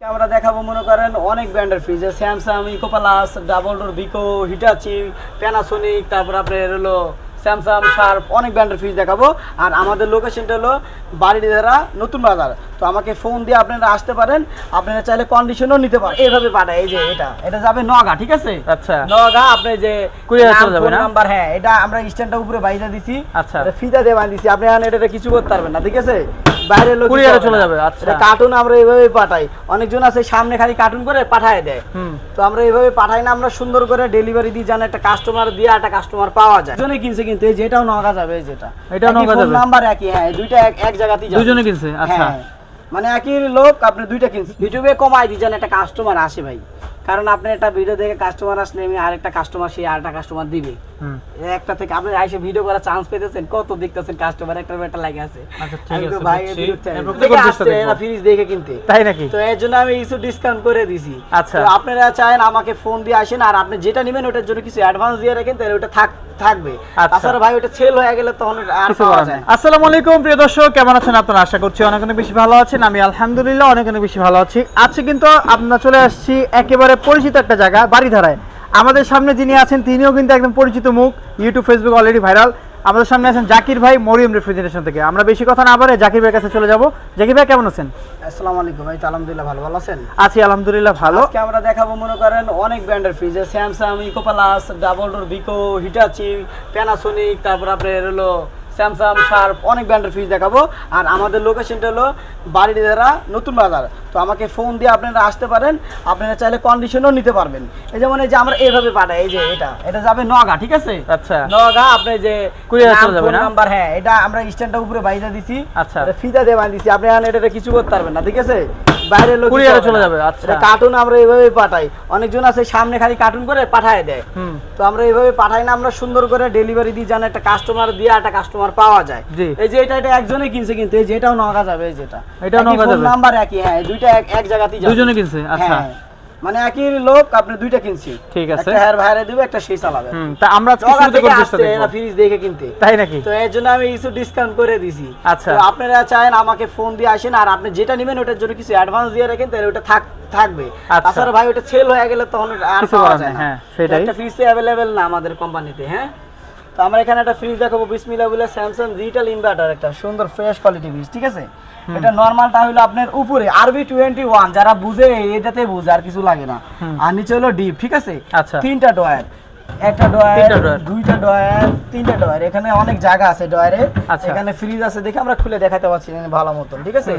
আমরা দেখাবো মনে করেন অনেক ব্র্যান্ডের fridge, Samsung, Ecoplus, double door, Vico, Hitachi, Panasonic, তারপর আপনার হলো স্যামসাং, শার্প, অনেক ব্র্যান্ডের ফ্রিজ দেখাবো। আর আমাদের লোকেশনটা হলো বাড়িধারা নতুন বাজার। তো আমাকে ফোন দিয়ে আপনারা আসতে পারেন, আপনারা চাইলে কন্ডিশনও নিতে পারেন। এইভাবে পাঠায়, এই যে এটা যাবে নগা, ঠিক আছে? আচ্ছা, নগা আপনি যে কুরিয়ার চলে যাবে না নাম্বার, হ্যাঁ এটা আমরা স্ট্যান্ডটা উপরে বাইরে দিছি। আচ্ছা, এটা ফিতা দিয়ে বাঁধি দিছি, আপনি এটা কিছু করতে পারবেন না, ঠিক আছে? বাইরের লোক কুরিয়ারে চলে যাবে। আচ্ছা, কার্টুন আমরা এইভাবে পাঠাই। অনেকজন আছে সামনে খালি কার্টুন করে পাঠায় দেয়, তো আমরা এইভাবে পাঠাই না, আমরা সুন্দর করে ডেলিভারি দিই, যেন একটা কাস্টমার দিয়ে একটা কাস্টমার পাওয়া যায়। দুজনে কিনছে কিন্তু এই যেটাও নগা যাবে, এই যেটা এটাও নগা যাবে, নাম্বার একই, হ্যাঁ দুইটা এক জায়গাতেই যাবে, দুজনে কিনছে। আচ্ছা, মানে একই লোক আপনি দুইটা কিনছেন। ইউটিউবে কমাই দিই যেন একটা কাস্টমার আসে ভাই, কারণ আপনি একটা ভিডিও দেখে কাস্টমার আসলে আমি আরেকটা কাস্টমার, সেই আরেকটা কাস্টমার দিবে। একটা থেকে আপনি এসে ভিডিও করার চান্স পেতেছেন, কত দেখতেছেন কাস্টমার একটা লাগে আছে। আচ্ছা ঠিক আছে, ভাই এরা ফ্রিজ দেখে কিনতে, তাই নাকি? তো এর জন্য আমি কিছু ডিসকাউন্ট করে দিছি। আচ্ছা, তো আপনারা চান আমাকে ফোন দিয়ে আসেন, আর আপনি যেটা নেবেন ওটার জন্য কিছু অ্যাডভান্স দিয়ে রাখেন, তাহলে ওটা থাকবে। তাছাড়া ভাই ওটা সেল হয়ে গেলে তখন আর পাওয়া যায়। আসসালামু আলাইকুম প্রিয় দর্শক, কেমন আছেন আপনারা? আশা করছি অনেক অনেক বেশি ভালো আছেন। আমি আলহামদুলিল্লাহ অনেক অনেক বেশি ভালো আছি। আজকে কিন্তু আমরা চলে আসছি একেবারে পরিচিত একটা জায়গা, বাড়িধারায়। আমাদের সামনে যিনি আছেন তিনিও কিন্তু একদম পরিচিত মুখ, ইউটিউব ফেসবুক অলরেডি ভাইরাল। আমাদের সামনে আছেন জাকির ভাই, মরিয়ম রেফ্রিজারেশন থেকে। আমরা বেশি কথা না বলে জাকির ভাইয়ের কাছে চলে যাব। জাকির ভাই কেমন আছেন? আসসালামু আলাইকুম ভাই, আলহামদুলিল্লাহ ভালো আছেন? আছি আলহামদুলিল্লাহ ভালো। আজকে আমরা দেখাবো মনে করেন অনেক ব্র্যান্ডের fridge, Samsung, Ecoplus, double door, Vico, Hitachi, Panasonic, তারপর আপনার হলো স্যামসাং, শার্প, অনেক ব্র্যান্ডের ফ্রিজ দেখাবো। আর আমাদের লোকেশনটা হলো বাড়িধারা নতুন বাজার। তো আমাকে ফোন দিয়ে আপনারা আসতে পারেন, আপনারা চাইলে কন্ডিশনও নিতে পারবেন। এই যেমন এই যে আমরা এইভাবে পাঠাই, এই যে এটা যাবে নগা, ঠিক আছে? আচ্ছা, নগা আপনি যে কুরিয়ারে চলে যাবে না? নাম্বার, হ্যাঁ এটা আমরা স্ট্যান্ডটা উপরে বাইরে দিছি। আচ্ছা, এটা ফিতা দিয়ে বাঁধি দিছি, আপনি এটা কিছু করতে পারবেন না, ঠিক আছে? বাইরের লোক কুরিয়ারে চলে যাবে। আচ্ছা, কার্টুন আমরা এইভাবে পাঠাই। অনেকজন আছে সামনে খালি কার্টুন করে পাঠায় দেয়, তো আমরা এইভাবে পাঠাই না, আমরা সুন্দর করে ডেলিভারি দিই, যেন একটা কাস্টমার দিয়ে একটা কাস্টমার পাওয়া যায়। এই যে এটা একজনে কিনছে কিন্তু এই যে এটাও নগা যাবে, এই যেটা এটাও নগা যাবে, নাম্বার একই, হ্যাঁ দুইটা এক জায়গাতেই যাবে, দুজনে কিনছে। আচ্ছা, মানে একই লোক আপনি দুইটা কিনছি, ঠিক আছে? একটা হেয়ার ভাইরে দিবে, একটা সেই চালাবে। তা আমরা আজকে শুরু করব চেষ্টা করব এরা ফ্রিজ দেখে কিনতে, তাই নাকি? তো এর জন্য আমি কিছু ডিসকাউন্ট করে দিছি। আচ্ছা, তো আপনারা চান আমাকে ফোন দিয়ে আসেন, আর আপনি যেটা নেবেন ওটার জন্য কিছু অ্যাডভান্স দিয়ে রাখেন, তাহলে ওটা থাকবে। তাছাড়া ভাই ওটা সেল হয়ে গেলে তখন আর পাওয়া যায় না। হ্যাঁ সেটাই, একটা ফ্রিজ অ্যাভেলেবেল না আমাদের কোম্পানিতে। হ্যাঁ, তো আমরা এখানে একটা ফ্রিজ দেখাবো, বিসমিল্লাহ বলে, স্যামসাং ডিজিটাল ইনভার্টার, একটা সুন্দর ফ্রেশ কোয়ালিটি ফ্রিজ, ঠিক আছে? এটা নরমালটা হলো আপনার উপরে RB21, যারা বুঝে এটাতে বুঝে, আর কিছু লাগে না। আর নিচে হলো ডিপ, ঠিক আছে? আচ্ছা, তিনটা ডয়ার, একটা ডয়ার, দুইটা ডয়ার, তিনটা ডয়ার, এখানে অনেক জায়গা আছে ডয়ারে। এখানে ফ্রিজ আছে, দেখে আমরা খুলে দেখাতে পারছি না ভালো মতন, ঠিক আছে?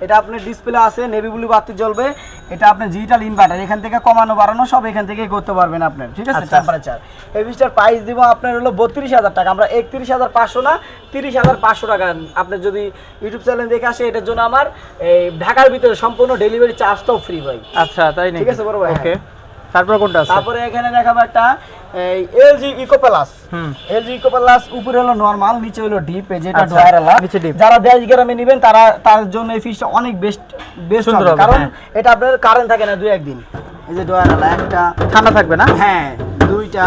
এটা আপনার ডিসপ্লে আছে, নেভি ব্লু বাতি জ্বলবে। এটা আপনার ডিজিটাল ইনভার্টার, এখান থেকে কমানো বাড়ানো সব এখান থেকেই করতে পারবেন আপনার, ঠিক আছে? টেম্পারেচার এই ফ্রিজটার প্রাইস দিব আপনার হলো 32,000 টাকা। আমরা 31,500 না, 30,500 টাকা। আপনি যদি ইউটিউব চ্যানেল দেখে আসে, এটার জন্য আমার এই ঢাকার ভিতরে সম্পূর্ণ ডেলিভারি চার্জটাও ফ্রি ভাই। আচ্ছা, তাই নাকি? ঠিক আছে বড় ভাই। ওকে, তারপর কোনটা আছে? তারপরে এখানে দেখাবো একটা LG ইকোপ্লাস। LG ইকোপ্লাস উপরে হলো নরমাল, নিচে হলো ডিপ, যেটা ডয়ারওয়ালা। যারা দেশ গ্রামে নেবেন তার জন্য এই ফ্রিজটা অনেক বেস্ট হবে, কারণ এটা আপনার কারেন্ট থাকে না 2-1 দিন। এই যে ডয়ারওয়ালা, একটা ঠান্ডা থাকবে না, হ্যাঁ দুইটা,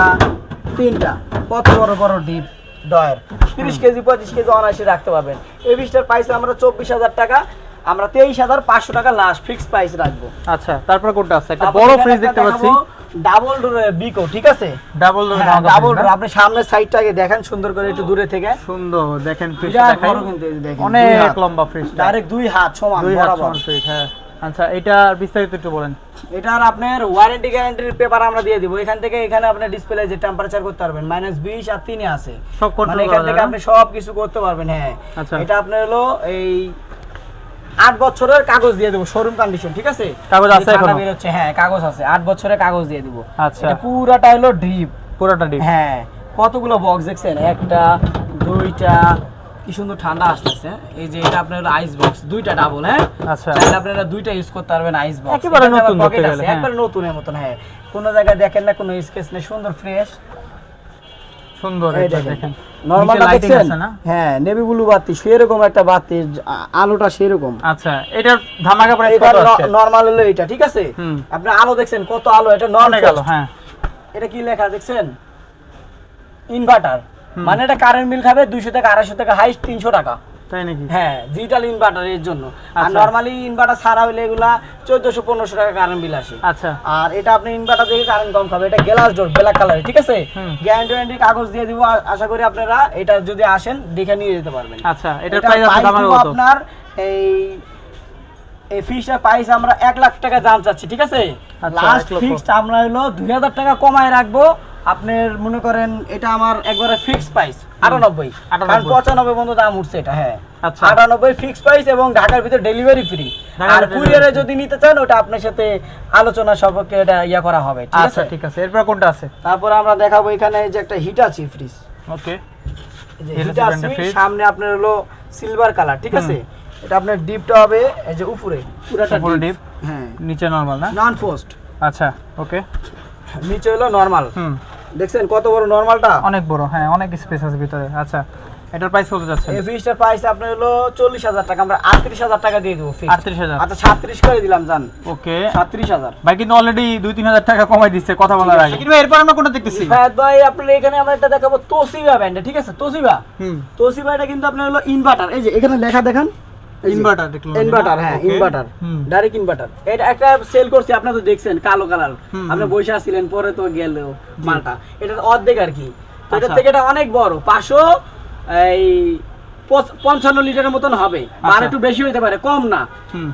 তিনটা, কত বড় বড় ডিপ ডয়ার, 30 কেজি 25 কেজি অনায়াসে রাখতে পারবেন। এই ফ্রিজটার প্রাইস আমরা 24,000 টাকা, আমরা 23,500 টাকা লাস্ট ফিক্স প্রাইস রাখবো। আচ্ছা, তারপর কোনটা আছে? একটা বড় ফ্রিজ দেখতে পাচ্ছি, ডাবল ডোর ভিকো, ঠিক আছে? Double door, double door. আপনি সামনের সাইডটা আগে দেখেন সুন্দর করে, একটু দূরে থেকে সুন্দর দেখেন ফ্রিজটা, দেখেন অনেক লম্বা ফ্রিজ, ডাইরেক্ট 2 হাত সমান বরাবর ফ্রিজ। হ্যাঁ, আচ্ছা, এটার বিস্তারিত একটু বলেন। এটার আপনার ওয়ারেন্টি গ্যারান্টির পেপার আমরা দিয়ে দিব। এখান থেকে এখানে আপনি ডিসপ্লে যে টেম্পারেচার করতে পারবেন, -20 আর 3 আছে, সব করতে মানে এখান থেকে আপনি সব কিছু করতে পারবেন। হ্যাঁ, এটা আপনার হলো এই 8 বছরের কাগজ দিয়ে দেব, শোরুম কন্ডিশন, ঠিক আছে? কাগজ আছে এখনো? বের হচ্ছে, হ্যাঁ কাগজ আছে, 8 বছরের কাগজ দিয়ে দিব। আচ্ছা, এটা পুরাটা হলো ডিপ, পুরাটা ডিপ। হ্যাঁ, কতগুলো বক্স দেখছেন, একটা, দুইটা, কি সুন্দর ঠান্ডা আসতেছে। এই যে এটা আপনার আইস বক্স, দুইটা ডাবল। হ্যাঁ, আচ্ছা, তাহলে আপনারা দুইটা ইউজ করতে পারবেন আইস বক্স, একেবারে নতুন করতে গেলে, একবারে নতুনের মতন। হ্যাঁ, কোনো জায়গায় দেখেন না কোনো স্কেচ নেই, সুন্দর ফ্রেশ সুন্দর। এটা দেখেন নরমাল লাইটিং আছে না? হ্যাঁ, নেভি ব্লু বাতি, সেরকম একটা বাতি, আলোটা সেরকম। আচ্ছা, এটা ধামাকা প্রাইস কত আছে? নরমাল হলো এটা, ঠিক আছে? আপনি আলো দেখছেন কত আলো, এটা নরমাল আলো। হ্যাঁ, এটা কি লেখা দেখছেন? ইনভার্টার, মানে এটা কারেন্ট বিল খাবে 200 থেকে 250 টাকা, হাইস্ট 300 টাকা। তাই নাকি? হ্যাঁ, ডিজিটাল ইনভার্টারের জন্য। আর আচ্ছা। নরমালি ইনভার্টার ছাড়া হলে এগুলা 1400-1500 টাকা কারেন্ট বিল আসে। আচ্ছা আর এটা আপনি ইনভার্টার থেকে কারেন্ট কম খাবে। এটা গ্লাস ডোর ব্ল্যাক কালারের, ঠিক আছে? গ্যারান্টি কাগজ দিয়ে দিব। আশা করি আপনারা এটা যদি আসেন দেখে নিয়ে যেতে পারবেন। আচ্ছা, এটার প্রাইস আছে কত? আপনার এই ফিক্সড প্রাইস আমরা 1 লাখ টাকা দাম চাচ্ছি, ঠিক আছে? লাস্ট ফিক্সড আমরা হলো 2000 টাকা কমায় রাখবো। আপনার মনে করেন এটা আমার একবারে ফিক্সড প্রাইস 98, কারণ 95 পর্যন্ত দাম উঠছে এটা। হ্যাঁ, আচ্ছা 98 ফিক্সড প্রাইস এবং ঢাকার ভিতরে ডেলিভারি ফ্রি। আর কুরিয়ারে যদি নিতে চান ওটা আপনার সাথে আলোচনা সাপেক্ষে এটা ইয়া করা হবে, ঠিক আছে? আচ্ছা ঠিক আছে, এরপর কোনটা আছে? তারপর আমরা দেখাবো এখানে যে একটা হিটাচি ফ্রিজ। ওকে, এই যে হিটাচি সামনে আপনার হলো সিলভার কালার, ঠিক আছে? এটা আপনার ডিপটা হবে এই যে উপরে পুরোটা ডিপ, হ্যাঁ, নিচে নরমাল না? নন ফোস্ট। আচ্ছা ওকে, নিচে হলো নরমাল। দেখছেন কত বড় নরমালটা? অনেক বড়, হ্যাঁ অনেক স্পেস আছে ভিতরে। আচ্ছা, এটার প্রাইস কত যাচ্ছে? এই ফিক্সড প্রাইস আপনার হলো 40000 টাকা, আমরা 38000 টাকা দিয়ে দেব ফিক্সড। 38000? আচ্ছা 36 করে দিলাম জান। ওকে, 37000 ভাই কিন্তু অলরেডি 2-3000 টাকা কমাই দিচ্ছে কথা বলার আগে। কিন্তু এরপর আমরা কোনটা দেখতেছি? ফায়াদ ভাই আপনার এখানে আমরা এটা দেখাবো তোশিবা ব্র্যান্ডে, ঠিক আছে? তোশিবা, তোশিবা এটা কিন্তু আপনার হলো ইনভার্টার। এই যে এখানে লেখা দেখেন ইনভার্টার, দেখলাম ইনভার্টার। হ্যাঁ, ইনভার্টার, ডাইরেক্ট ইনভার্টার। এটা একটা সেল করছি, আপনারা তো দেখছেন কালো কালার, আপনি বসে আছিলেন, পরে তো গেল মালটা। এটা অর্ধেক আর কি। তো এটা থেকে এটা অনেক বড়, 555 লিটারের মতন হবে, আর একটু বেশি হইতে পারে, কম না।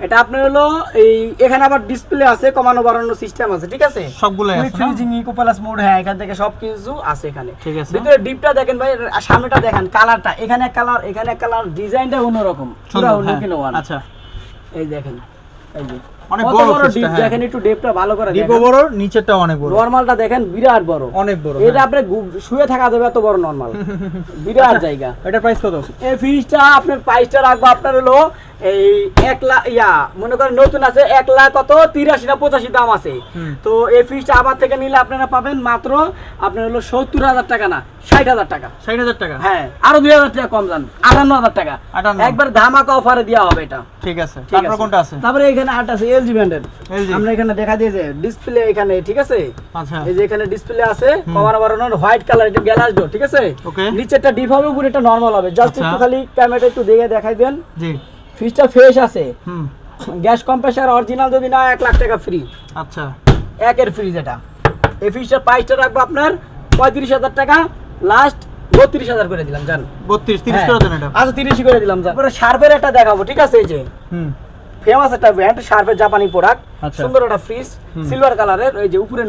এটা আপনার হলো এই এখানে আবার ডিসপ্লে আছে, কমানো বাড়ানো সিস্টেম আছে, ঠিক আছে? সবগুলাই আছে না? ফ্রিজিং ইকো প্লাস মোড, হ্যাঁ এখান থেকে সবকিছু আছে এখানে, ঠিক আছে। ভিতরে ডিপটা দেখেন ভাই, আর সামনেটা দেখেন কালারটা, এখানে এক কালার এখানে এক কালার, ডিজাইনটা অন্যরকম পুরো অন্য ওয়ান। আচ্ছা, এই দেখেন, এই যে অনেক বড় ডিপ দেখেন, একটু ডেপটা ভালো করে দেখেন। ডিপও বড়, নিচেরটা অনেক বড়। নরমালটা দেখেন বিরাট বড়, অনেক বড়। এটা আপনি শুয়ে থাকা যাবে এত বড় নরমাল, বিরাট জায়গা। এটার প্রাইস কত? এই ফ্রিজটা আপনার প্রাইসটা রাখবো আপনার হলো এই 1 লাখ, মনে করেন নতুন আছে 1 লাখ কত 83 না 85 দাম আছে। তো এই ফ্রিজটা আমার থেকে নিলে আপনারা পাবেন মাত্র আপনার হলো 70000 টাকা না 60000 টাকা। 60000 টাকা? হ্যাঁ, আরো 2000 টাকা কম যান, 58000 টাকা 58 একবার ধামাকা অফারে দেওয়া হবে এটা। ঠিক আছে, তারপর কোনটা আছে? তারপরে এখানে আট আছে এলজি ব্র্যান্ডের, আমরা এখানে দেখা দিয়ে যে ডিসপ্লে এখানে, ঠিক আছে? আচ্ছা, এই যে এখানে ডিসপ্লে আছে, কমানো বাড়ানোর হোয়াইট কালার, এটা গ্লাস ডোর, ঠিক আছে? ওকে, নিচেরটা ডিপ হবে, উপরেরটা নরমাল হবে। জাস্ট একটু খালি ক্যামেরাটা একটু দেখে দেখাই দেন। জি, ফ্রিজটা ফ্রেশ আছে, গ্যাস কম্প্রেসার অরিজিনাল যদি না 1 লাখ টাকা ফ্রি। আচ্ছা, একের ফ্রিজ এটা। এই ফ্রিজটার প্রাইসটা রাখবো আপনার 35000 টাকা, লাস্ট 32000 করে দিলাম জান। 30 করে দেন এটা। আচ্ছা 30 করে দিলাম জান। তারপরে শার্পের একটা দেখাবো, ঠিক আছে? এই যে ফেমাস একটা ব্র্যান্ড শার্পের, জাপানি প্রোডাক্ট, সুন্দর একটা ফ্রিজ, সিলভার কালারের। এই যে উপরে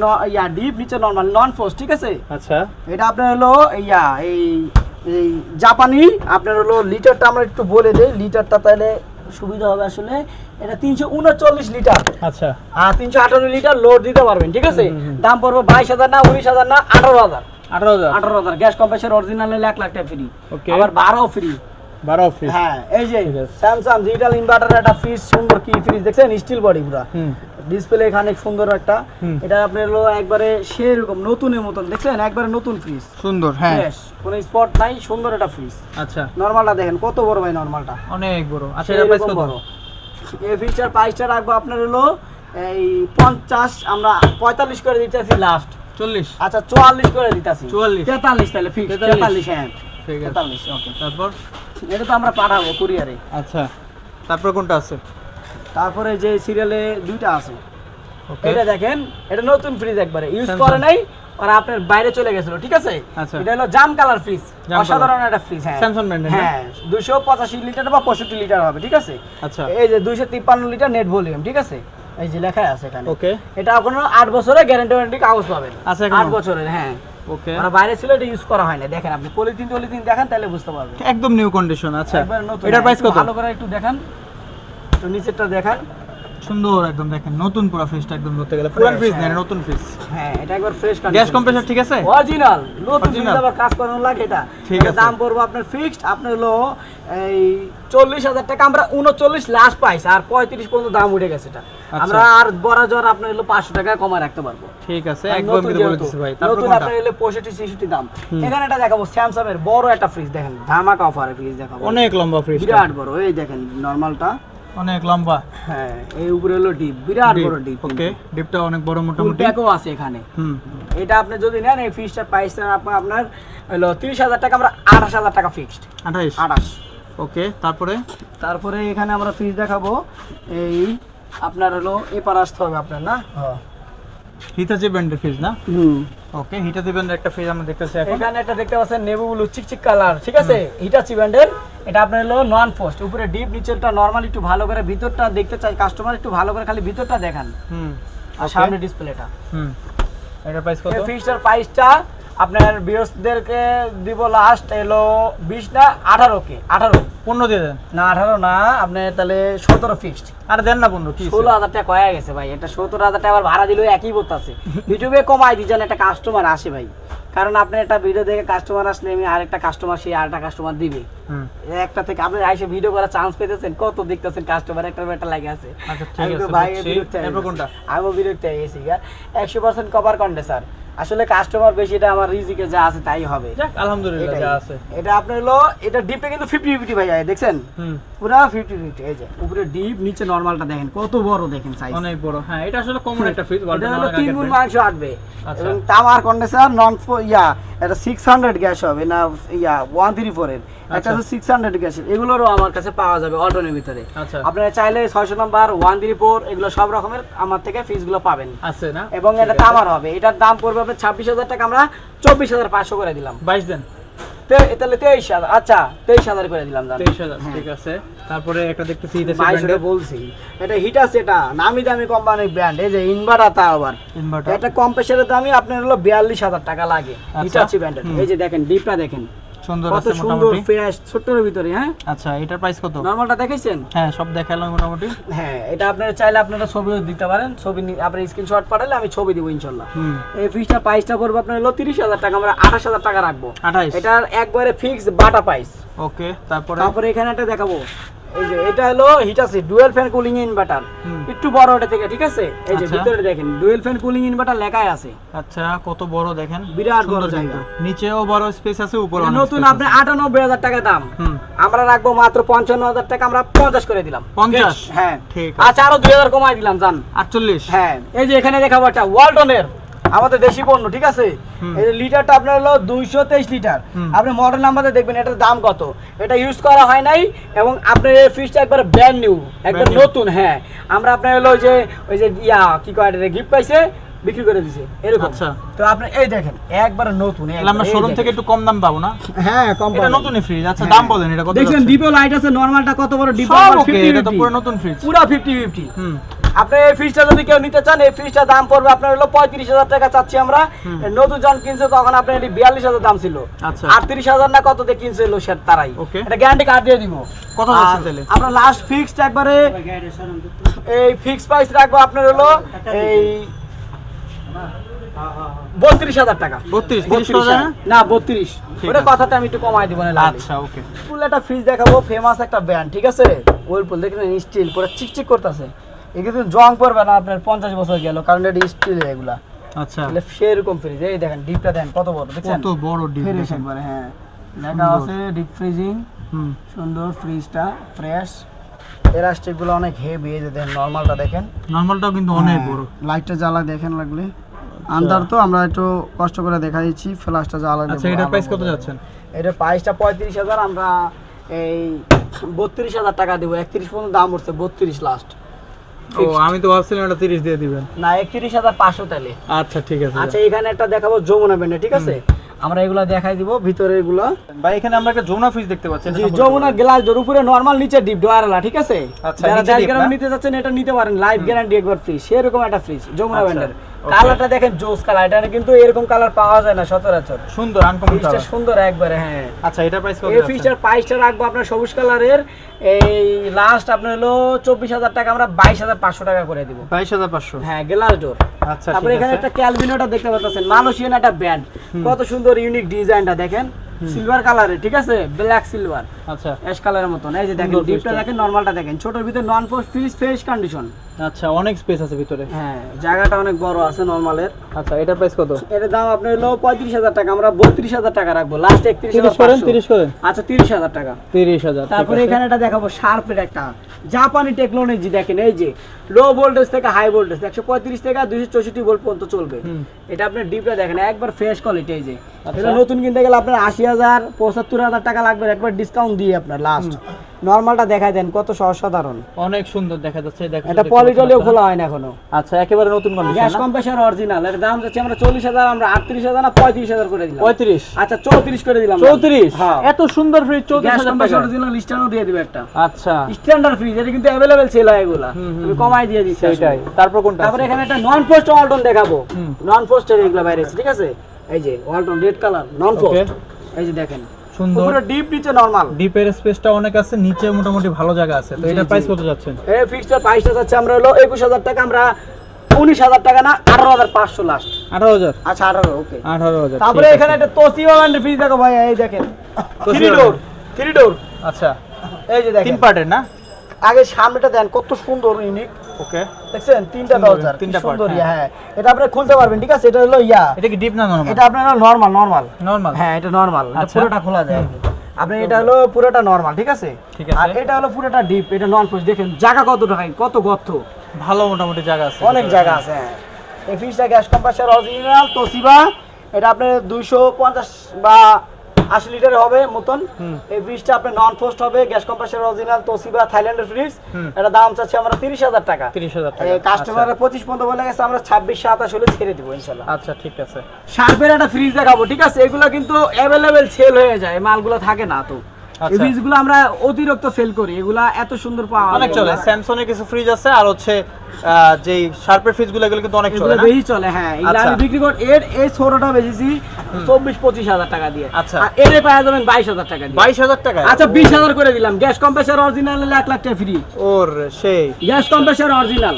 ডিপ, নিচে নরমাল নন ফোর্স, ঠিক আছে? আচ্ছা, এটা আপনার হলো এই জাপানি আপনার হলো লিটারটা আমরা একটু বলে দেই, লিটারটা তাহলে সুবিধা হবে। আসলে এটা 339 লিটার। আচ্ছা, আর 318 লিটার লোড দিতে পারবেন, ঠিক আছে? দাম পড়বে 22000 না 19000 না 18000। 18000 গ্যাস কম্প্রেসার অরিজিনাল 1 লাখ টাকা ফ্রি, আবার 12 ফ্রি। 12 ফ্রি। হ্যাঁ, এই যে স্যামসাং ডিজিটাল ইনভার্টার একটা ফ্রিজ, সুন্দর কি ফ্রিজ দেখছেন, স্টিল বডি পুরো, ডিসপ্লে এখানে সুন্দর একটা। এটা আপনার হলো একবারে সেরকম নতুনের মতন, দেখছেন একবারে নতুন ফ্রিজ, সুন্দর। হ্যাঁ, কোনো স্পট নাই, সুন্দর একটা ফ্রিজ। আচ্ছা, নরমালটা দেখেন কত বড় ভাই, নরমালটা অনেক বড়। আচ্ছা, এর প্রাইস কত? বড়। এই ফ্রিজটার প্রাইসটা রাখবো আপনার হলো এই 50, আমরা 45 করে দিতেছি লাস্ট। 40? আচ্ছা 44 করে দিতেছি। 44? তাহলে ফিক্স 43। হ্যাঁ, ঠিক আছে, 43। ওকে, তারপর এটা তো আমরা পাঠাবো কুরিয়ারে। আচ্ছা, তারপর কোনটা আছে? তারপরে যে সিরিয়ালে দুইটা আছে, ওকে, এটা দেখেন, এটা নতুন ফ্রিজ, একবারে ইউজ করে নাই, আর আপনার বাইরে চলে গেছিল, ঠিক আছে? আচ্ছা, এটা হলো জাম কালার ফ্রিজ, অসাধারণ একটা ফ্রিজ। হ্যাঁ, স্যামসাং ব্র্যান্ডের। হ্যাঁ, 285 লিটার বা 65 লিটার হবে, ঠিক আছে? আচ্ছা, এই যে 253 লিটার নেট ভলিউম, ঠিক আছে? এই যে লেখা আছে এখানে। ওকে, এটা আপনারা 8 বছরের গ্যারান্টি ওয়ারেন্টি কাগজ পাবেন। আচ্ছা, 8 বছরের। হ্যাঁ, ওকে, আর বাইরে ছিল, এটা ইউজ করা হয় না। দেখেন আপনি পলিথিন দেখেন, তাহলে বুঝতে পারবেন একদম নিউ কন্ডিশন। আচ্ছা, একবার নতুন। এটার প্রাইস কত? ভালো করে একটু দেখান, তো নিচেরটা দেখান, সুন্দর একদম, দেখেন নতুন পুরো ফ্রিজটা, একদম ধরতে গেলে পুরান ফ্রিজ না, নতুন ফ্রিজ। হ্যাঁ, এটা একবার ফ্রেশ কন্ডিশন। গ্যাস কম্প্রেসার ঠিক আছে? অরিজিনাল নতুন ফ্রিজ, আবার কাজ করানো লাগে এটা। ঠিক আছে, দাম পড়বে আপনার ফিক্সড, আপনার হলো এই 40000 টাকা, আমরা 39 লাস্ট প্রাইস, আর 35 পর্যন্ত দাম উঠে গেছে এটা। আমরা আর বরাবর আপনার হলো 500 টাকা কমায় রাখতে পারবো। ঠিক আছে, একদম কিন্তু বলে দিছি ভাই। তারপর নতুন কোনটা? আপনার হলো 65-66 দাম। এখানে এটা দেখাবো স্যামসাং এর বড় একটা ফ্রিজ, দেখেন ধামাকা অফারে ফ্রিজ দেখাবো, অনেক লম্বা ফ্রিজ, বিরাট বড়। এই দেখেন নরমালটা অনেক লম্বা। হ্যাঁ, এই উপরে হলো ডিপ, বিরাট বড় ডিপ। ওকে, ডিপটা অনেক বড়, মোটামুটি ট্যাগও আছে এখানে। এটা আপনি যদি নেন, এই ফ্রিজটার প্রাইস আপনার হলো 30000 টাকা, আমরা 28000 টাকা ফিক্সড। 28? 28। ওকে, তারপরে এখানে আমরা ফ্রিজ দেখাবো। এই আপনার হলো এপার আসতে হবে আপনার, না হিটাচি ব্র্যান্ডের ফ্রিজ না? ওকে, হিটাচি ব্র্যান্ডের একটা ফ্রিজ আমরা দেখতেছি এখন। এখানে একটা দেখতে পাচ্ছেন নেভি ব্লু চিকচিক কালার, ঠিক আছে, হিটাচি ব্র্যান্ডের। এটা আপনার হলো নন ফ্রস্ট, উপরে ডিপ, নিচেরটা নরমাল। একটু ভালো করে ভিতরটা দেখতে চাই কাস্টমার, একটু ভালো করে খালি ভিতরটা দেখান। আর সামনে ডিসপ্লেটা। এটার প্রাইস কত? এই ফ্রিজটার প্রাইসটা আপনার ভিউয়ার্সদেরকে দিব লাস্ট এলো 20 না 18 কে 18 15 দিয়ে দেন না 18 না, আপনি তাহলে 17 ফিক্সড। আর দেন না 15, কি 16,000 টাকা কয়া গেছে ভাই। এটা 17,000 টাকা আবার ভাড়া দিলেও একই বলতাছে। ইউটিউবে কমাই দিছেন, একটা কাস্টমার আসে ভাই, কারণ আপনি একটা ভিডিও দেখে কাস্টমার আসলে আমি আরেকটা কাস্টমার, সেই আরেকটা কাস্টমার দিবে। একটা থেকে আপনি আইসে ভিডিও করার চান্স পেতেছেন, কত দেখতেছেন কাস্টমার একটা লাগে আছে। আচ্ছা ঠিক আছে ভাই এরপর কোনটা? আমি বিরক্ত হয়ে গেছি 100% কভার কন্ডেন্সার। আসলে কাস্টমার বেশি, এটা আমার রিজিকে যা আছে তাই হবে। যাক আলহামদুলিল্লাহ যা আছে। এটা আপনার হলো এটা ডিপে কিন্তু 50-50 ভাই, দেখছেন পুরো 50-50। এই যে উপরে ডিপ, নিচে নরমালটা দেখেন কত বড়, দেখেন সাইজ অনেক বড়। হ্যাঁ, এটা আসলে কমন একটা ফ্রিজ। এটা হলো 3 গুণ মাংস আসবে এবং তামার কন্ডেন্সার নন এটা 600 গ্যাস হবে না 134 এর, একটা আছে 600 গ্যাসের। এগুলোরও আমার কাছে পাওয়া যাবে অল্টনের ভিতরে। আপনারা চাইলে 600 নাম্বার 134 এগুলো সব রকমের আমার থেকে ফ্রিজগুলো পাবেন আছে না। এবং এটা তামার হবে, এটার দাম পড়বে আপনার 26,000 টাকা, আমরা 24,500 করে দিলাম। 22 দেন তাহলে 23,000। আচ্ছা 23,000 করে দিলাম। 23,000 ঠিক আছে। তারপরে একটা দেখতেছি হিটাচি ব্র্যান্ডের বলছি, এটা হিটাচি, এটা নামি দামি কোম্পানির ব্র্যান্ড। এই যে ইনভার্টার, তা আবার এটা কম্প্রেসারের দামই আপনার হলো 42,000 টাকা লাগে, হিটাচি ব্র্যান্ডের। এই যে দেখেন ডিপটা দেখেন সুন্দর আছে, সুন্দর ফ্রেশ, ছোট্টর ভিতরে। হ্যাঁ আচ্ছা, এটার প্রাইস কত? নরমালটা দেখেছেন? হ্যাঁ, সব দেখালাম মোটামুটি। হ্যাঁ, এটা আপনারা চাইলে আপনারা ছবিও দিতে পারেন, ছবি আপনি স্ক্রিনশট পাঠালে আমি ছবি দিব ইনশাআল্লাহ। এই ফ্রিজটার প্রাইসটা পড়বে আপনার হলো 30,000 টাকা, আমরা 28,000 টাকা রাখবো। 28, এটার একবারে ফিক্স বাটা প্রাইস। ওকে, তারপরে এখানে একটা দেখাবো। এই যে এটা হলো Hitachi dual fan cooling inverter, একটু বড় এটা থেকে, ঠিক আছে। এই যে ভিতরে দেখেন ডুয়াল ফ্যান কুলিং ইনভার্টার লেখাই আছে। আচ্ছা, কত বড় দেখেন, বিরাট বড় জায়গা, নিচেও বড় স্পেস আছে, উপরে নতুন আপনি 98,000 টাকা দাম, আমরা রাখবো মাত্র 55,000 টাকা, আমরা 50 করে দিলাম। 50? হ্যাঁ ঠিক আছে। আচ্ছা, আরো 2,000 কমাই দিলাম, জান 48। হ্যাঁ, এই যে এখানে দেখাবো একটা ওয়ালটনের আমাদের দেশি পণ্য, ঠিক আছে। এই লিটারটা আপনার হলো 223 লিটার। আপনি মডেল নাম্বারে দেখবেন এটার দাম কত। এটা ইউজ করা হয় নাই এবং আপনার এই ফ্রিজটা একবার ব্র্যান্ড নিউ, একবার নতুন। হ্যাঁ, আমরা আপনার হলো ওই যে কি কয় এটা গিফট পাইছে, বিক্রি করে দিয়েছে এরকম। আচ্ছা, তো আপনি এই দেখেন একবার নতুন, আমরা শোরুম থেকে একটু কম দাম পাবো না? হ্যাঁ, কম পাবো। এটা নতুনই ফ্রিজ। আচ্ছা, দাম বলেন এটা কত? দেখেন ডিপে লাইট আছে, নরমালটা কত বড় ডিপ, 50। এটা তো পুরো নতুন ফ্রিজ, পুরো 50-50। আপনি এই ফ্রিজটা যদি কেউ নিতে চান, এই ফ্রিজটার দাম পড়বে আপনার হলো 35,000 টাকা চাচ্ছি আমরা। নতুন জন কিনছে তখন আপনার এটি 42,000 দাম ছিল। আচ্ছা, 38,000 না কত দিয়ে কিনছিল সে তারাই। এটা গ্যারান্টি কার্ড দিয়ে দিব। কত যাচ্ছে তাহলে? আমরা লাস্ট ফিক্সড একবারে এই ফিক্স প্রাইস রাখবো আপনার হলো এই 32,000 টাকা। 32 না 32, ওটা কথাটা আমি একটু কমাই দিব না। আচ্ছা ওকে। ফুল একটা ফ্রিজ দেখাবো, ফেমাস একটা ব্র্যান্ড, ঠিক আছে। ওয়ার্লপুল দেখেন, স্টিল পুরো চিকচিক করতেছে। এই কিন্তু জং পড়বে না আপনার 50 বছর গেল, কারণ এটা স্টিল এগুলা। আচ্ছা, তাহলে সেরকম ফ্রিজ। এই দেখেন ডিপটা দেখেন কত বড়, দেখছেন কত বড় ডিপ একবারে। হ্যাঁ, লেখা আছে ডিপ ফ্রিজিং। সুন্দর ফ্রিজটা, ফ্রেশ। এলাস্টিক গুলো অনেক হেভি। এই যে দেখেন নরমালটা দেখেন, নরমালটাও কিন্তু অনেক বড়। লাইটটা জ্বালা দেখেন লাগলে আন্দার, তো আমরা একটু কষ্ট করে দেখা দিচ্ছি, ফ্ল্যাশটা জ্বালা। আচ্ছা, এটা প্রাইস কত যাচ্ছেন? এটা প্রাইসটা 35,000, আমরা এই 32,000 টাকা দেব। 31 পর্যন্ত দাম উঠছে, 32 লাস্ট। ও, আমি তো ভাবছিলাম এটা 30 দিয়ে দিবেন। না, 31,500 তাহলে। আচ্ছা ঠিক আছে। আচ্ছা, এখানে একটা দেখাবো যমুনা ব্র্যান্ডের, ঠিক আছে। আমরা এগুলা দেখাই দিব ভিতরে এগুলা। ভাই এখানে আমরা একটা যমুনা ফ্রিজ দেখতে পাচ্ছি। জি, যমুনা গ্লাস ডোর, উপরে নরমাল, নিচে ডিপ ডয়ারওয়ালা, ঠিক আছে। যারা 10 গ্রাম নিতে যাচ্ছেন এটা নিতে পারেন, লাইফ গ্যারান্টি একবার ফ্রি, সেরকম একটা ফ্রিজ যমুনা ব্র্যান্ডের। কালারটা দেখেন জোস কালার, এটা কিন্তু এরকম কালার পাওয়া যায় না সচরাচর। সুন্দর আনকমন কালার, সুন্দর একবারে। হ্যাঁ, আচ্ছা, এটা প্রাইস কত? এই ফ্রিজটার প্রাইসটা রাখবো আপনার সবুজ কালারের এই লাস্ট আপনার হলো 24,000 টাকা, আমরা 22,500 টাকা করে দিব। 22,500? হ্যাঁ, গ্লাস ডোর। আচ্ছা, তারপরে এখানে একটা ক্যালভিনোটা দেখতে পাচ্ছেন, মালয়েশিয়ান একটা ব্র্যান্ড, কত সুন্দর ইউনিক ডিজাইনটা দেখেন, সিলভার কালারে, ঠিক আছে, ব্ল্যাক সিলভার। আচ্ছা, অ্যাশ কালারের মতন। এই যে দেখেন ডিপটা দেখেন, নরমালটা দেখেন, ছোটর ভিতরে নন ফ্রিজ, ফ্রেশ কন্ডিশন। আচ্ছা, অনেক স্পেস আছে ভিতরে। হ্যাঁ, জায়গাটা অনেক বড় আছে নরমালের। আচ্ছা, এটা প্রাইস কত? এটার দাম আপনার হলো 35,000 টাকা, আমরা 32,000 টাকা রাখবো লাস্ট। 31,000 করেন, 30 করেন। আচ্ছা, 30,000 টাকা। 30,000। তারপরে এখানে এটা দেখাবো শার্পের একটা জাপানি টেকনোলজি, দেখেন এই যে লো ভোল্টেজ থেকে হাই ভোল্টেজ 135 থেকে 264 ভোল্ট পর্যন্ত চলবে। এটা আপনার ডিপটা দেখেন একবার ফ্রেশ কোয়ালিটি। এই যে এটা নতুন কিনতে গেলে আপনার 80,000 80,000 75,000 টাকা লাগবে একবার ডিসকাউন্ট দিয়ে আপনার লাস্ট। নরমালটা দেখাই দেন কত সাধারণ, অনেক সুন্দর দেখা যাচ্ছে। দেখো এটা পলিটলিও খোলা হয় না এখনো। আচ্ছা, একেবারে নতুন কন্ডিশন। গ্যাস কম্প্রেসর অরিজিনাল, এর দাম যাচ্ছে আমরা 40,000, আমরা 38,000 না 35,000 করে দিলাম। 35, আচ্ছা 34 করে দিলাম। 34, হ্যাঁ। এত সুন্দর ফ্রিজ 34,000 টাকা। কম্প্রেসর অরিজিনাল স্ট্যান্ডও দিয়ে দিবে একটা। আচ্ছা, স্ট্যান্ডার্ড ফ্রিজ, এটা কিন্তু अवेलेबल সেল হয় এগুলা, আমি কমাই দিয়ে দিচ্ছি। সেটাই। তারপর কোনটা? তারপর এখানে একটা নন পোস্ট ওয়ালটন দেখাবো। নন পোস্টের এগুলা বাইরে আছে, ঠিক আছে? এই যে ওয়ালটন রেড কালার নন পোস্ট, এই যে দেখেন সুন্দর। পুরো ডিপ নিচে নরমাল। ডিপের স্পেসটা অনেক আছে, নিচে মোটামুটি ভালো জায়গা আছে। তো এটা প্রাইস কত যাচ্ছে? এই ফিক্সড প্রাইসটা যাচ্ছে আমরা হলো 21,000 টাকা, আমরা 19,000 টাকা না 18,500 লাস্ট। 18,000। আচ্ছা 18, ওকে। 18,000। তারপরে এখানে একটা তোশিবা ব্র্যান্ডের ফ্রিজ দেখো ভাই, এই দেখেন তোশিবা 3 ডোর। আচ্ছা, এই যে দেখেন 3 পার্টের না? আগে সামনেটা দেন কত সুন্দর ইউনিক, ওকে। দেখছেন তিনটা দরজা, তিনটা সুন্দর part, হ্যাঁ। এটা আপনি খুলতে পারবেন, ঠিক আছে? এটা হলো এটা কি ডিপ না নরমাল? এটা আপনার নরমাল নরমাল। হ্যাঁ, এটা নরমাল, এটা আচ্ছা। পুরোটা খোলা যায়। আপনি এটা হলো পুরোটা নরমাল, ঠিক আছে? ঠিক আছে। আর এটা হলো পুরোটা ডিপ, এটা নন পোস্ট। দেখেন জায়গা কত টাকা, কত গর্ত, ভালো মোটামুটি জায়গা আছে। অনেক জায়গা আছে। হ্যাঁ, এই ফ্রিজটা গ্যাস কম্প্রেসর অরিজিনাল তোশিবা, এটা আপনার 250 বা 80 লিটার হবে মতন। এই ফ্রিজটা আপনার নন পোস্ট হবে, গ্যাস কম্প্রেসর অরিজিনাল তোশিবা থাইল্যান্ডের ফ্রিজ। এটা দাম চাচ্ছি আমরা 30,000 টাকা। 30,000 টাকা। এই কাস্টমারের 25 পর্যন্ত বলে গেছে, আমরা 26-27 হলে ছেড়ে দিব ইনশাআল্লাহ। আচ্ছা, ঠিক আছে। শার্পের একটা ফ্রিজ দেখাবো, ঠিক আছে? এগুলো কিন্তু অ্যাভেলেবেল সেল হয়ে যায়, এই মালগুলো থাকে না তো। এই ফ্রিজগুলো আমরা অতিরিক্ত সেল করি, এগুলা এত সুন্দর পাওয়া অনেক চলে। স্যামসং এর কিছু ফ্রিজ আছে, আর হচ্ছে যেই শার্পের ফ্রিজগুলো এগুলো কিন্তু অনেক চলে না? বেশি চলে। হ্যাঁ, এগুলো আমি বিক্রি করি, এই ছোটটা বেচেছি 24-25,000 টাকা দিয়ে। আচ্ছা। আর এর পাওয়া যাবেন 22,000 টাকা দিয়ে। 22,000 টাকা? আচ্ছা 20,000 করে দিলাম। গ্যাস কম্প্রেসর অরিজিনাল 1 লাখ টাকা ফ্রি। ওর সেই গ্যাস কম্প্রেসর অরিজিনাল।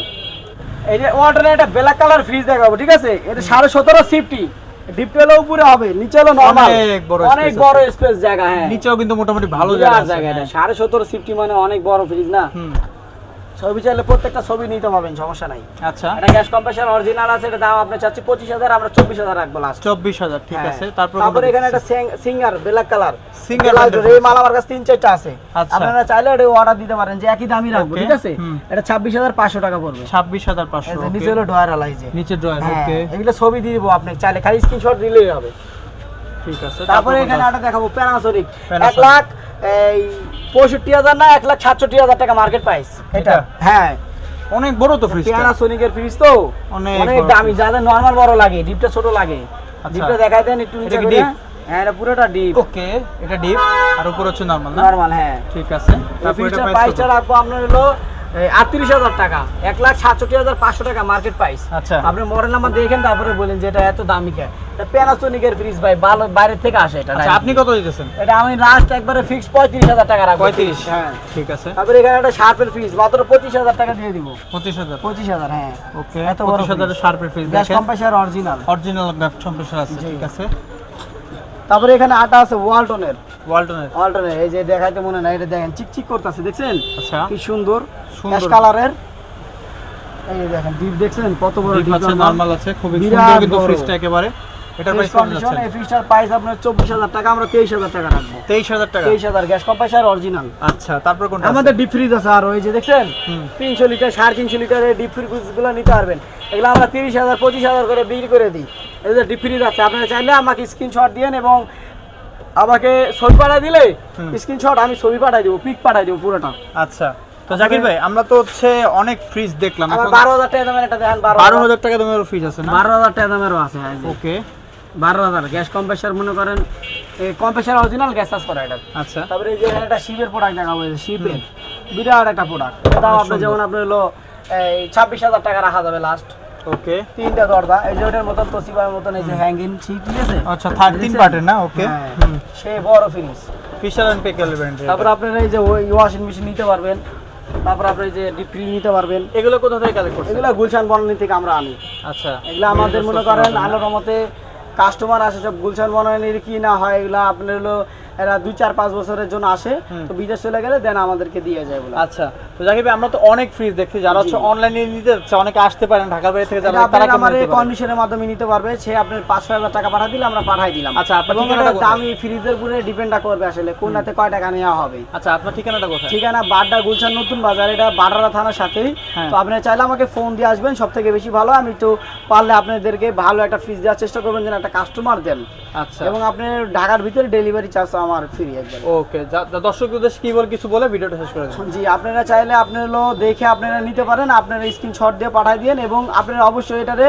এই যে ওয়াটারের একটা ব্ল্যাক কালার ফ্রিজ দেখাবো, ঠিক আছে? এটা 17.5 সিফটি, ডিপ হলো উপরে হবে, নিচে হলো নরমাল, অনেক বড় স্পেস জায়গা। হ্যাঁ, নিচেও কিন্তু মোটামুটি ভালো জায়গা আছে। এটা 17.5 সিফটি মানে অনেক বড় ফ্রিজ না? ছবি চাইলে প্রত্যেকটা ছবি নিতে পারবেন, সমস্যা নাই। আচ্ছা, এটা গ্যাস কম্প্রেসর অরিজিনাল আছে, এটা দাম আপনি চাচ্ছি 25,000, আমরা 24,000 রাখবো লাস্ট। 24,000, ঠিক আছে। তারপর এখানে একটা সিঙ্গার ব্ল্যাক কালার, সিঙ্গার এই মাল আমার কাছে 3-4টা আছে। আচ্ছা। আপনারা চাইলে এটা অর্ডার দিতে পারেন, যে একই দামই রাখবো, ঠিক আছে? এটা 26,500 টাকা পড়বে। 26,500। এই যে নিচে হলো ডয়ার আলাইজে, নিচে ড্রয়ার। হ্যাঁ, ওকে, এগুলো ছবি দিয়ে দিব, আপনি চাইলে খালি স্ক্রিনশট দিলেই হবে। ঠিক আছে। তারপরে এখানে একটা দেখাবো প্যানাসোনিক, 1,65,000 না 1,67,000 টাকা মার্কেট প্রাইস এটা। হ্যাঁ, অনেক বড় তো ফ্রিজটা। প্যানাসোনিকের ফ্রিজ তো অনেক দামি, যাদের নরমাল বড় লাগে, ডিপটা ছোট লাগে। ডিপটা দেখাই দেন একটু নিচে করে। হ্যাঁ, এটা পুরোটা ডিপ। ওকে, এটা ডিপ, আর উপর হচ্ছে নরমাল না? নরমাল, হ্যাঁ, ঠিক আছে। তারপর এটা প্রাইসটা রাখবো আপনার হলো 38,000 টাকা, 1,67,500 টাকা মার্কেট প্রাইস। আচ্ছা, আপনি মডেল নাম্বার দেখেন, তারপরে বলেন যে এটা এত দামি কেন। এটা প্যানাসোনিকের ফ্রিজ ভাই, ভালো বাইরে থেকে আসে এটা। আচ্ছা, আপনি কত দিতেছেন? এটা আমি লাস্ট একবারে ফিক্স 35,000 টাকা রাখবো। 35? হ্যাঁ, ঠিক আছে। তারপরে এখানে একটা শার্পের ফ্রিজ মাত্র 25,000 টাকা দিয়ে দিব। 25,000? 25,000, হ্যাঁ। ওকে, এত বড় 25,000 শার্পের ফ্রিজ গ্যাস দেখেন, কম্প্রেসর অরিজিনাল গ্যাস কম্প্রেসর আছে। ঠিক আছে। তারপরে এখানে আটা আছে ওয়ালটনের। ওয়ালটনের এই যে দেখাইতে মনে নাই, এটা দেখেন চিকচিক করতেছে, দেখছেন? আচ্ছা, কি সুন্দর সুন্দর কালারের। এই যে দেখেন ডিপ, দেখছেন কত বড় ডিপ আছে, নরমাল আছে, খুবই সুন্দর কিন্তু ফ্রিজটা একেবারে। এটার প্রাইস কত যাচ্ছে? এই ফ্রিজটার প্রাইস আপনার 24,000 টাকা, আমরা 23,000 টাকা রাখবো। 23,000 টাকা? 23,000 গ্যাস কম্প্রেসর অরিজিনাল। আচ্ছা, তারপর কোনটা? আমাদের ডিপ ফ্রিজ আছে আর ওই যে দেখছেন 300 লিটার 350 লিটারের ডিপ ফ্রিজগুলো নিতে পারবেন। এগুলো আমরা 30,000 25,000 করে বিক্রি করে দিই। এই যে ডিপ ফ্রিজ আছে, আপনারা চাইলে আমাকে স্ক্রিনশট দিয়েন এবং আমাকে ছবি পাঠিয়ে দিলে স্ক্রিনশট আমি ছবি পাঠিয়ে দেবো, পিক পাঠিয়ে দেবো পুরোটা। আচ্ছা, তো জাকির ভাই, আমরা তো হচ্ছে অনেক ফ্রিজ দেখলাম। আমার 12,000 টাকা দামের একটা দেখেন, 12,000 টাকা দামের ফ্রিজ আছে না? 12,000 টাকা দামেরও আছে। ওকে, 12,000 গ্যাস কম্প্রেসর, মনে করেন এই কম্প্রেসর অরিজিনাল গ্যাস চাষ করা এটা। আচ্ছা, তারপরে এই যে একটা শিপের প্রোডাক্ট দেখাবো, শিপের বিরাট একটা প্রোডাক্ট, দাম আপনি যেমন আপনার হলো এই 26,000 টাকা রাখা যাবে লাস্ট। ওকে, তিনটা দরজা, এই যে ওটার মতন তোশিবার মতন এই যে হ্যাঙ্গিং, ঠিক আছে? আচ্ছা, 13 পার্টের না? ওকে, সেই বড় finish. Fisher and Paykel brand. তারপর আপনারা এই যে ওয়াশিং মেশিন নিতে পারবেন, তারপর আপনি এই যে ডিপ ফ্রিজ নিতে পারবেন। এগুলো কোথা থেকে কালেক্ট করছেন? এগুলো গুলশান বনানী থেকে আমরা আনি। আচ্ছা, এগুলো আমাদের মনে করেন আলোর মতে কাস্টমার আসে সব গুলশান বনানীর কি না হয়, এগুলো আপনার হলো এরা 2-4-5 বছরের জন্য আসে, তো বিদেশ চলে গেলে দেন আমাদেরকে দিয়ে যায় বলে। আচ্ছা, তো জাকির ভাই আমরা তো অনেক ফ্রিজ দেখছি, যারা হচ্ছে অনলাইনে নিতে যাচ্ছে, অনেকে আসতে পারেন ঢাকার বাইরে থেকে, যারা তারা কি আমার এই কন্ডিশনের মাধ্যমে নিতে পারবে, সে আপনার 5-6 হাজার টাকা পাঠা দিলে আমরা পাঠাই দিলাম। আচ্ছা, আপনার এবং ঠিকানাটা কোথায়? দামি ফ্রিজের উপরে ডিপেন্ড করবে আসলে কোনটাতে কয় টাকা নেওয়া হবে। আচ্ছা, আপনার ঠিকানাটা কোথায়? ঠিকানা বাড্ডা গুলশান নতুন বাজার, এটা বাড্ডা থানার সাথেই। তো আপনি চাইলে আমাকে ফোন দিয়ে আসবেন, সবথেকে বেশি ভালো। আমি তো পারলে আপনাদেরকে ভালো একটা ফ্রিজ দেওয়ার চেষ্টা করবেন, যেন একটা কাস্টমার দেন। আচ্ছা, এবং আপনি ঢাকার ভিতরে ডেলিভারি চার্জ আমার ফ্রি একবার। ওকে, দর্শকদের উদ্দেশ্যে কি বল কিছু বলে ভিডিওটা শেষ করে দেন। জি, আপনারা চাইলে আপনারা দেখে আপনারা নিতে পারেন, আপনারা স্ক্রিনশট দিয়ে পাঠিয়ে দিন, এবং আপনারা অবশ্যই এটারে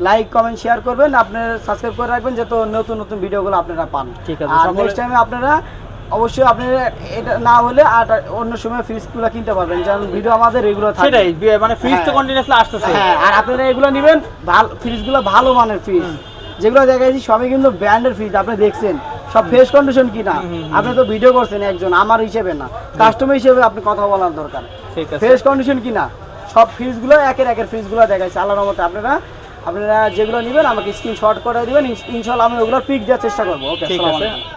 লাইক কমেন্ট শেয়ার করবেন, আপনারা সাবস্ক্রাইব করে রাখবেন যাতে নতুন নতুন ভিডিওগুলো আপনারা পান। ঠিক আছে, আর নেক্সট টাইমে আপনারা অবশ্যই আপনারা এটা না হলে আর অন্য সময় ফ্রিজগুলো কিনতে পারবেন, যেমন ভিডিও আমাদের রেগুলার থাকে। সেটাই, মানে ফ্রিজ তো কন্টিনিউয়াসলি আসতেছে। হ্যাঁ, আর আপনারা এগুলো নেবেন, ভালো ফ্রিজগুলো, ভালো মানের ফ্রিজ যেগুলো দেখাইছি সবই কিন্তু ব্র্যান্ডের ফ্রিজ। আপনি দেখছেন সব ফ্রেশ কন্ডিশন কিনা, আপনি তো ভিডিও করছেন একজন, আমার হিসেবে না, কাস্টমার হিসেবে আপনি কথা বলার দরকার। ঠিক আছে, ফ্রেশ কন্ডিশন কিনা সব ফ্রিজগুলো একের ফ্রিজগুলো দেখাইছে। আল্লাহর রহমতে আপনারা যেগুলো নেবেন আমাকে স্ক্রিনশট করে দিবেন, ইনশাআল্লাহ আমি ওগুলো পিক দেওয়ার চেষ্টা করবো। ওকে, ঠিক আসসালামু আছে। আলাইকুম।